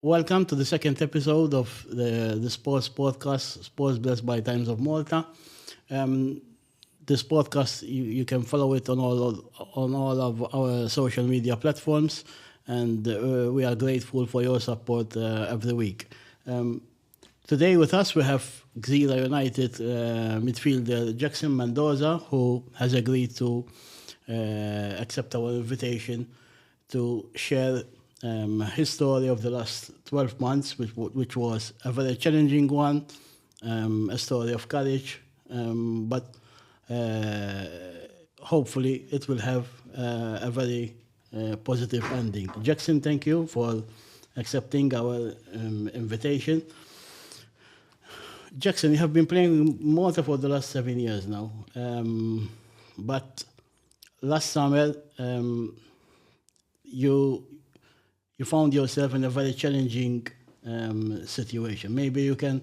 Welcome to the second episode of the sports podcast, Sports Blessed by Times of Malta. Um, this podcast, you can follow it on all of our social media platforms, and we are grateful for your support every week. Um, Today with us we have Gżira United midfielder Jackson Mendoza, who has agreed to accept our invitation to share his story of the last 12 months, which was a very challenging one, a story of courage, but hopefully it will have a very positive ending. Jackson, thank you for accepting our invitation. Jackson, you have been playing Malta for the last 7 years now, but last summer you found yourself in a very challenging situation. Maybe you can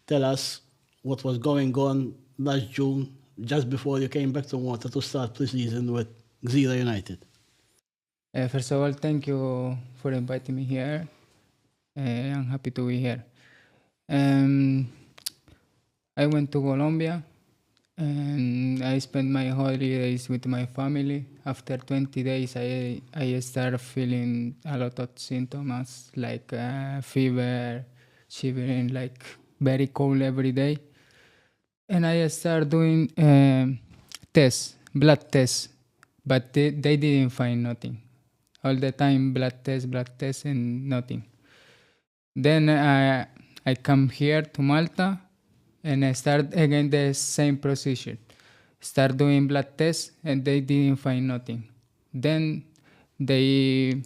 tell us what was going on last June, just before you came back to Malta to start pre-season with Gżira United. First of all, thank you for inviting me here. I'm happy to be here. I went to Colombia and I spent my holidays with my family. After 20 days, I started feeling a lot of symptoms like fever, shivering, like very cold every day. And I started doing blood tests, but they didn't find nothing. All the time, blood test, and nothing. Then I come here to Malta and I start again the same procedure. Start doing blood tests and they didn't find nothing. Then they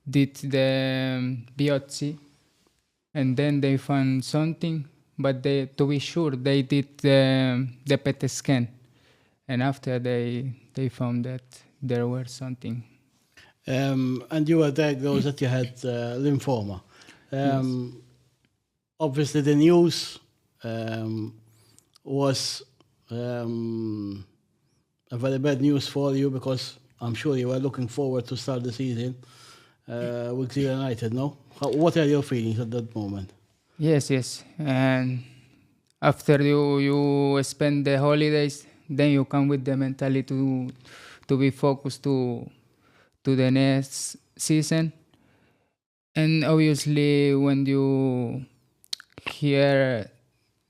did the biopsy and then they found something, but to be sure they did the PET scan, and after they found that there was something. And you were diagnosed that you had lymphoma. Yes. Obviously, the news was a very bad news for you, because I'm sure you were looking forward to start the season with Gżira United, no? What are your feelings at that moment? Yes. And after you spend the holidays, then you come with the mentality to be focused to the next season. And obviously, when you hear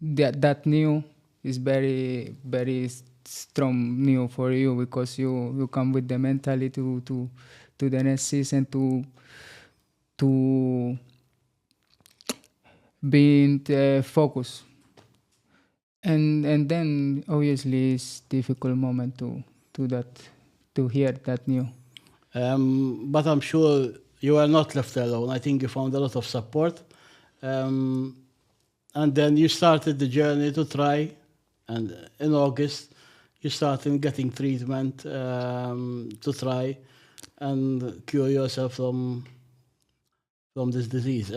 that news, is very very strong news for you, because you come with the mentality to the next season to being focused. And then obviously it's difficult moment to hear that news. But I'm sure you are not left alone. I think you found a lot of support. And then you started the journey to try, and in August you started getting treatment to try and cure yourself from this disease.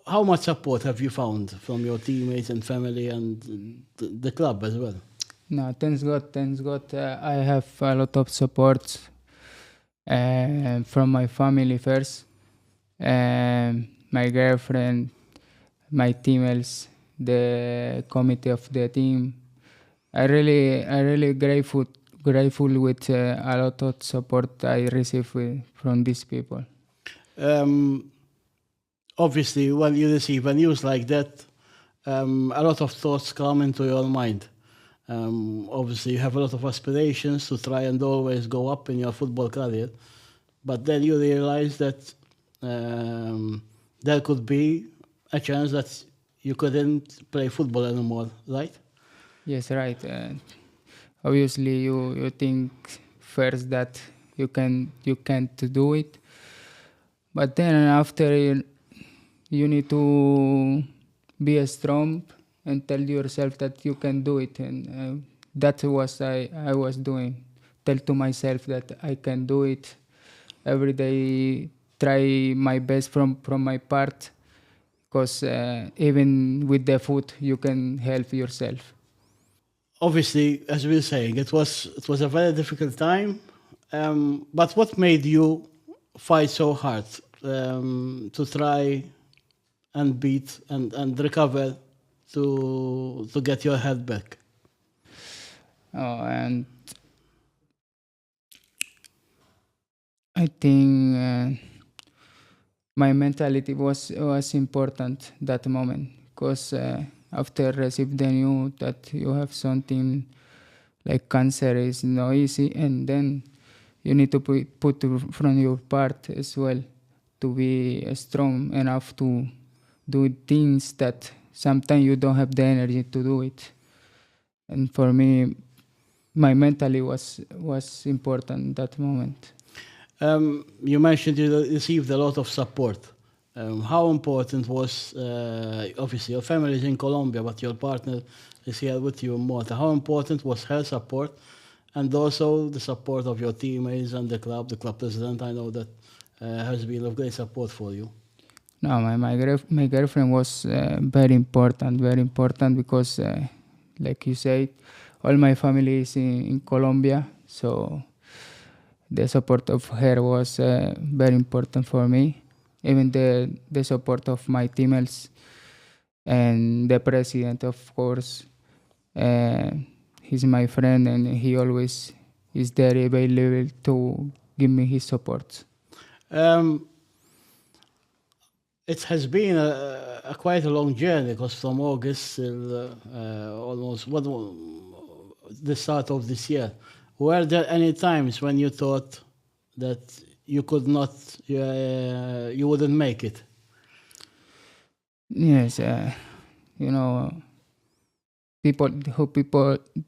How much support have you found from your teammates and family and the club as well? No, thanks God. I have a lot of support from my family first, my girlfriend, my teammates, the committee of the team. I really grateful with a lot of support I receive from these people. Obviously, when you receive a news like that, a lot of thoughts come into your mind. Obviously, you have a lot of aspirations to try and always go up in your football career, but then you realize that there could be a chance that you couldn't play football anymore, right? Yes, right. Obviously, you think first that you can't do it, but then after you need to be strong and tell yourself that you can do it, and that was I was doing. Tell to myself that I can do it every day. Try my best from my part, because even with the food you can help yourself. Obviously, as we were saying, it was a very difficult time. But what made you fight so hard to try and beat and recover to get your head back? And I think my mentality was important that moment, because after receive the news that you have something like cancer is not easy, and then you need to put from your part as well to be strong enough to do things that sometimes you don't have the energy to do it. And for me, my mentally was important that moment. You mentioned you received a lot of support. How important was, obviously, your family is in Colombia, but your partner is here with you in Malta. How important was her support and also the support of your teammates and the club president? I know that has been of great support for you. No, my girlfriend was very important because, like you said, all my family is in Colombia, so the support of her was very important for me. Even the support of my teammates and the president, of course. Uh, he's my friend, and he always is there available to give me his support. Um, it has been a quite a long journey because from August till almost the start of this year. Were there any times when you thought that you could not, you wouldn't make it? Yes, you know, people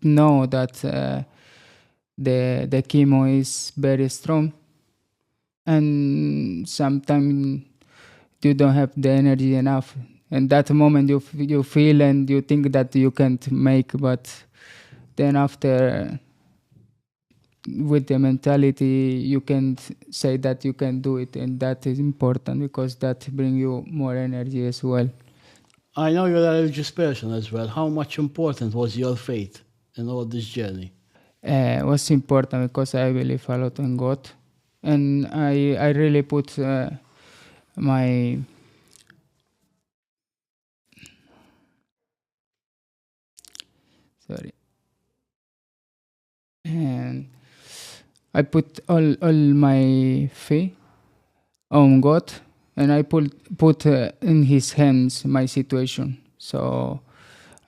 know that the chemo is very strong, and sometimes you don't have the energy enough. And that moment you feel and you think that you can't make, but then after, with the mentality, you can say that you can do it, and that is important because that brings you more energy as well. I know you're a religious person as well. How much important was your faith in all this journey? Was important because I believe a lot in God, and I really put my sorry, and I put all my faith on God, and I put in His hands my situation. So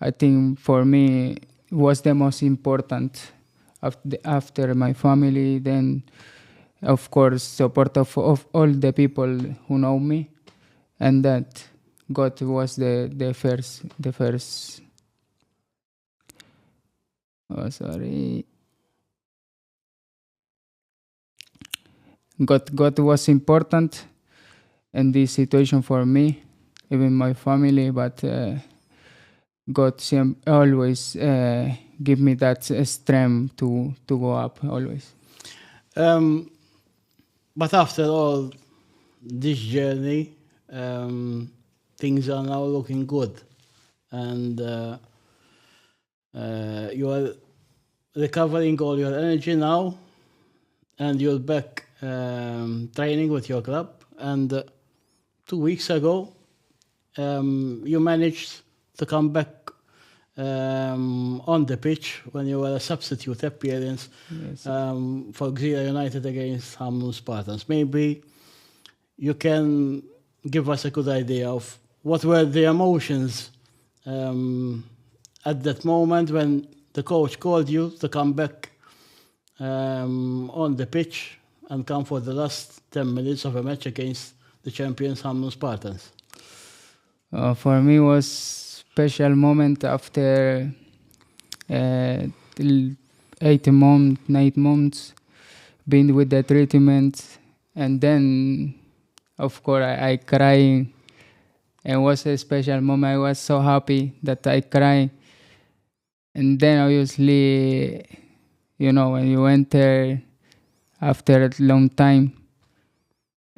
I think for me was the most important after my family. Then of course support of all the people who know me, and that God was the first. Oh, sorry. God was important in this situation for me, even my family, but God always give me that strength to go up always. Um, but after all this journey, things are now looking good, and you are recovering all your energy now, and you're back training with your club. And 2 weeks ago, you managed to come back on the pitch when you were a substitute appearance for Gżira United against Hamlin Spartans. Maybe you can give us a good idea of what were the emotions at that moment when the coach called you to come back on the pitch and come for the last 10 minutes of a match against the champions Hamlin Spartans. For me was special moment after 8 months, 9 months being with the treatment, and then of course I crying. It was a special moment. I was so happy that I cried. And then obviously, when you enter after a long time,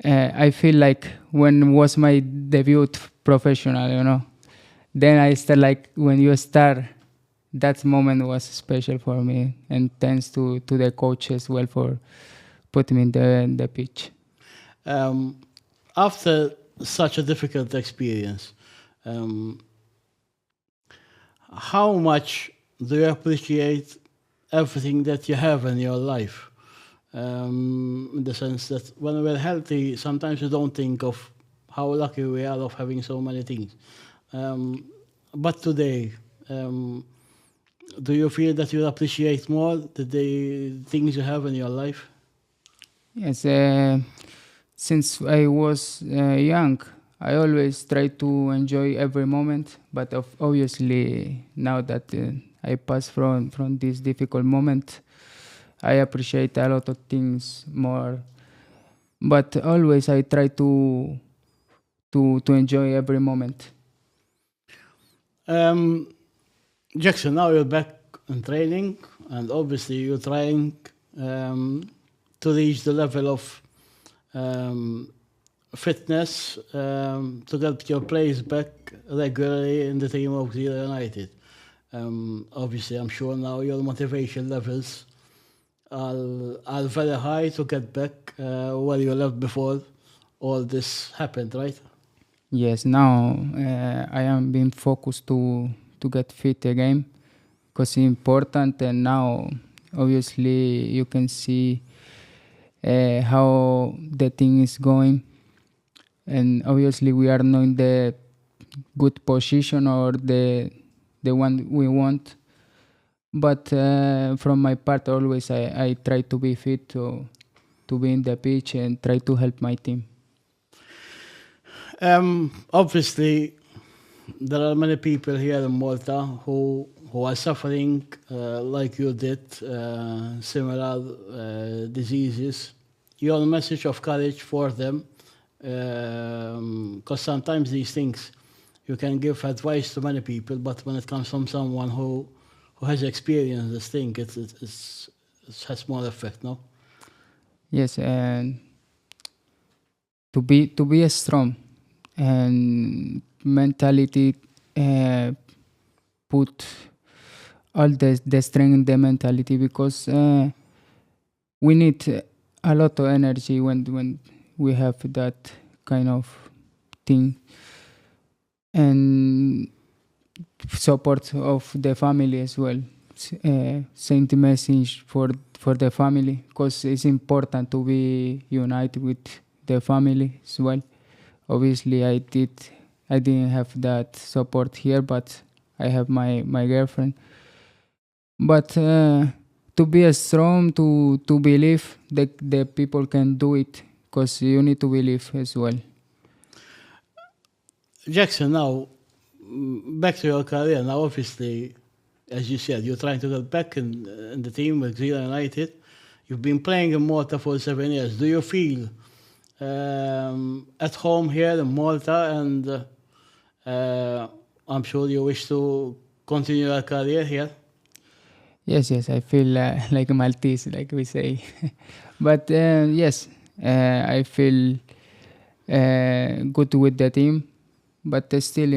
I feel like when was my debut professional. Then I start like when you start, that moment was special for me. And thanks to the coach as well for putting me in the pitch. Um, After such a difficult experience, um, how much do you appreciate everything that you have in your life? In the sense that when we're healthy, sometimes we don't think of how lucky we are of having so many things. Um, but today, um, do you feel that you appreciate more the things you have in your life? Yes, since I was young, I always try to enjoy every moment. But obviously, now that I pass from this difficult moment, I appreciate a lot of things more. But always, I try to enjoy every moment. Um, Jackson, now you're back in training, and obviously you're trying um, to reach the level of um, fitness to get your place back regularly in the team of Gżira United. Obviously, I'm sure now your motivation levels are very high to get back where you left before all this happened, right? Yes, now I am being focused to get fit again because it's important. And now, obviously, you can see how the thing is going. And obviously, we are not in the good position or the one we want. But from my part, always I try to be fit to be in the pitch and try to help my team. Obviously, there are many people here in Malta who are suffering like you did, similar diseases. Your message of courage for them, because sometimes these things you can give advice to many people, but when it comes from someone who has experienced this thing, it has more effect, no? Yes, and to be strong and mentality uh, put all the strength in the mentality because we need a lot of energy when we have that kind of thing and support of the family as well. Send the message for the family because it's important to be united with the family as well. Obviously, I didn't have that support here, but I have my girlfriend. But to be strong, to believe that the people can do it, because you need to believe as well. Jackson, now back to your career. Now, obviously, as you said, you're trying to get back in the team with Gżira United. You've been playing in Malta for 7 years. Do you feel at home here in Malta? And I'm sure you wish to continue your career here. Yes, I feel like a Maltese, like we say. But yes, I feel good with the team. But still,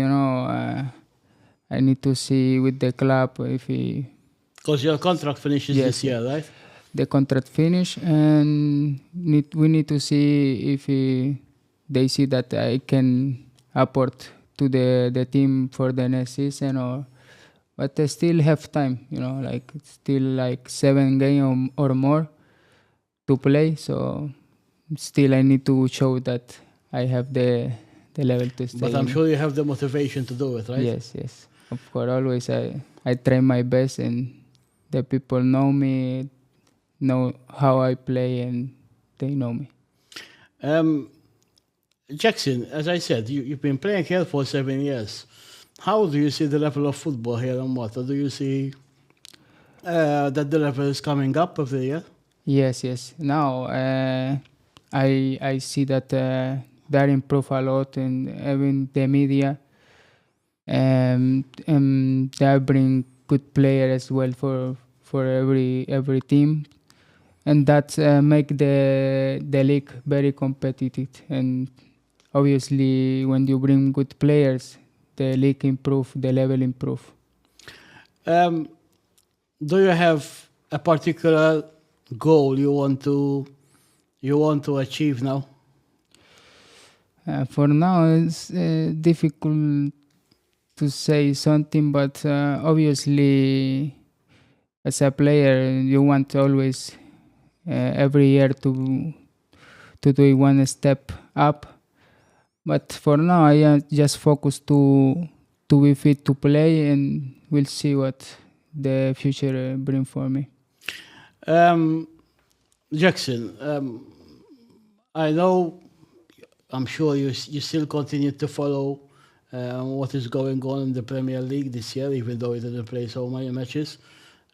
I need to see with the club if Because your contract finishes Yes, this year, right? the contract finish, and we need to see if they see that I can afford to the team for the next season or. But I still have time, like still like 7 games or more to play. So still I need to show that I have the level to stay. But I'm sure you have the motivation to do it, right? Yes. Of course, always I try my best, and the people know me, know how I play, and they know me. Jackson, as I said, you've been playing here for 7 years. How do you see the level of football here in Malta? Do you see that the level is coming up every year? Yes. Now I see that that improve a lot, and even the media, they bring good player as well for every team, and that make the league very competitive. And obviously, when you bring good players, the league improve, the level improve. Um, do you have a particular goal you want to achieve now? For now, it's difficult to say something, but obviously, as a player, you want always every year to do one step up. But for now, I just focus to be fit to play, and we'll see what the future bring for me. Jackson, I know, I'm sure you still continue to follow what is going on in the Premier League this year, even though you didn't play so many matches.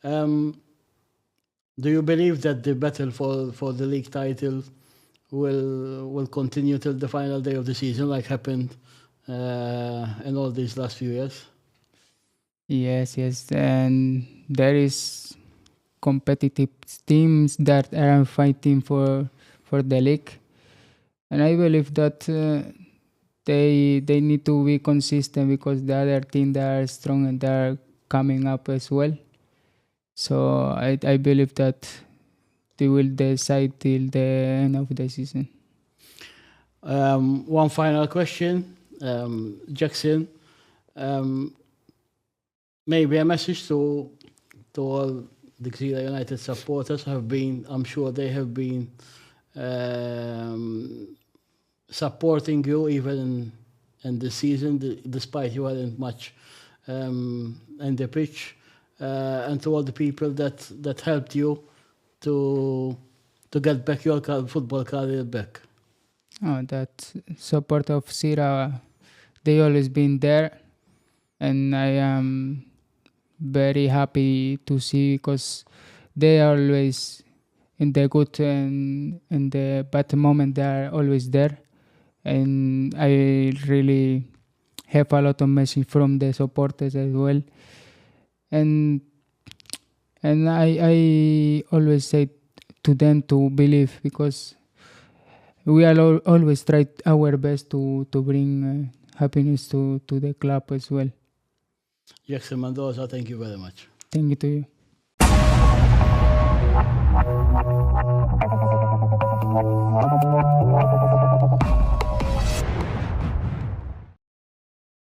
Do you believe that the battle for the league title will continue till the final day of the season, like happened in all these last few years? Yes, and there is competitive teams that are fighting for the league, and I believe that they need to be consistent because the other teams that are strong and they are coming up as well. So I believe that they will decide till the end of the season. One final question, Jackson. Maybe a message to all the Gżira United supporters I'm sure they have been supporting you even in the season, despite you hadn't much in the pitch, and to all the people that helped you to get back your football career back. That support of Sira, they always been there, and I am very happy to see because they are always in the good and in the bad moment. They are always there, and I really have a lot of message from the supporters as well. And I always say to them to believe because we are always try our best to bring happiness to the club as well. Jackson Mendoza, thank you very much. Thank you to you.